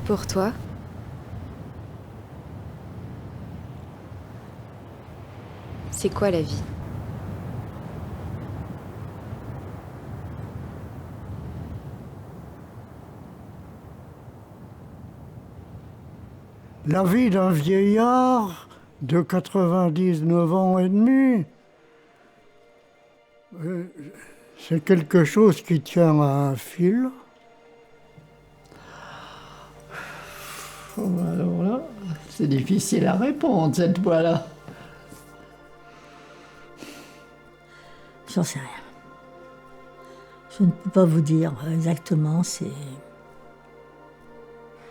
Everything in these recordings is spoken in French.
Pour toi, c'est quoi la vie? La vie d'un vieillard de 99 ans et demi, c'est quelque chose qui tient à un fil. Oh, alors là, c'est difficile à répondre cette fois-là. J'en sais rien. Je ne peux pas vous dire exactement, c'est...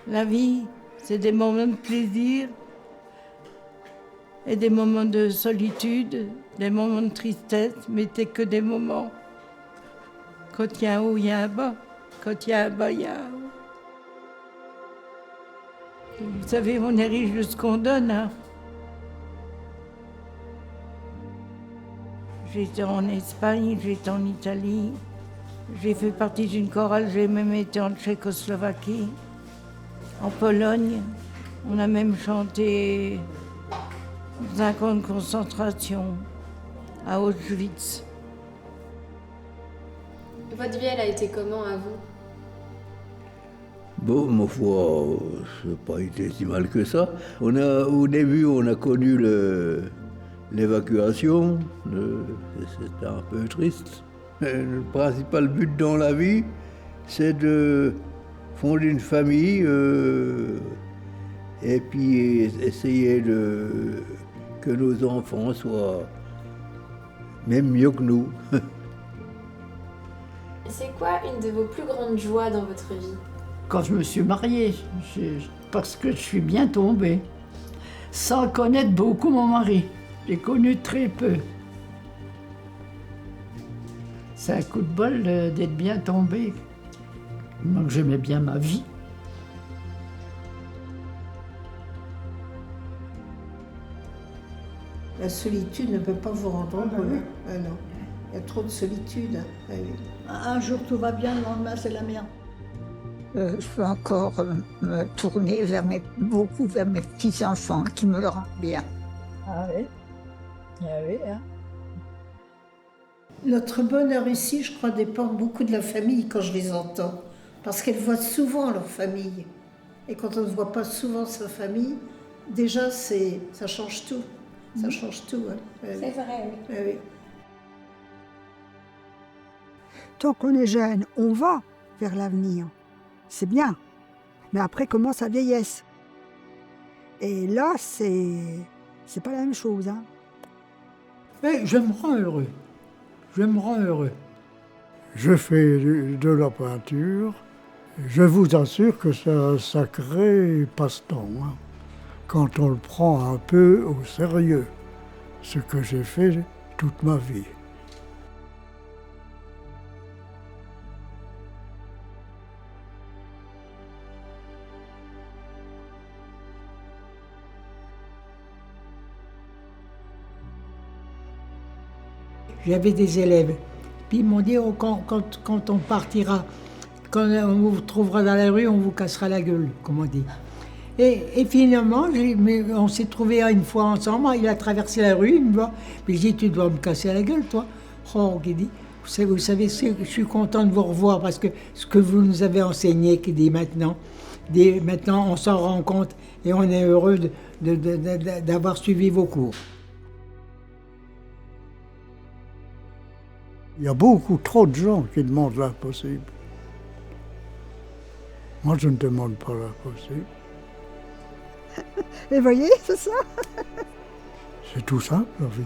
La vie, c'est des moments de plaisir et des moments de solitude, des moments de tristesse, mais c'est que des moments. Quand il y a un haut, il y a un bas. Quand il y a un bas, il y a un haut. Vous savez, on est riche de ce qu'on donne. Hein. J'étais en Espagne, j'étais en Italie, j'ai fait partie d'une chorale, j'ai même été en Tchécoslovaquie, en Pologne. On a même chanté dans un camp de concentration à Auschwitz. Votre vie, elle a été comment à vous? Bon, ma foi, ça n'a pas été si mal que ça. Au début, on a connu l'évacuation. C'était un peu triste. Mais le principal but dans la vie, c'est de fonder une famille et puis essayer que nos enfants soient même mieux que nous. C'est quoi une de vos plus grandes joies dans votre vie? Quand je me suis mariée, parce que je suis bien tombée, sans connaître beaucoup mon mari. J'ai connu très peu. C'est un coup de bol d'être bien tombée. Moi, j'aimais bien ma vie. La solitude ne peut pas vous rendre heureux. Ah non, il y a trop de solitude. Ah oui. Un jour tout va bien, le lendemain c'est la merde. Je peux encore me tourner beaucoup vers mes petits-enfants qui me le rendent bien. Ah oui, ah oui, hein. Notre bonheur ici, je crois, dépend beaucoup de la famille quand je les entends. Parce qu'elles voient souvent leur famille. Et quand on ne voit pas souvent sa famille, déjà, ça change tout. Ça change tout. Hein. C'est vrai, oui. Oui. Tant qu'on est jeune, on va vers l'avenir. C'est bien. Mais après commence la vieillesse. Et là, c'est pas la même chose. Hein. Mais je me rends heureux. Je me rends heureux. Je fais de la peinture. Je vous assure que c'est un sacré passe-temps, hein, quand on le prend un peu au sérieux, ce que j'ai fait toute ma vie. J'avais des élèves. Puis ils m'ont dit, oh, quand on partira, quand on vous trouvera dans la rue, on vous cassera la gueule, comme on dit. Et finalement, on s'est trouvés une fois ensemble, il a traversé la rue, il me voit. Puis je dis, tu dois me casser la gueule, toi. Oh, il dit, vous savez, je suis content de vous revoir parce que ce que vous nous avez enseigné, qui dit maintenant, on s'en rend compte et on est heureux d'avoir suivi vos cours. Il y a beaucoup trop de gens qui demandent l'impossible. Moi, je ne demande pas l'impossible. Et voyez, c'est ça. C'est tout simple, la vie.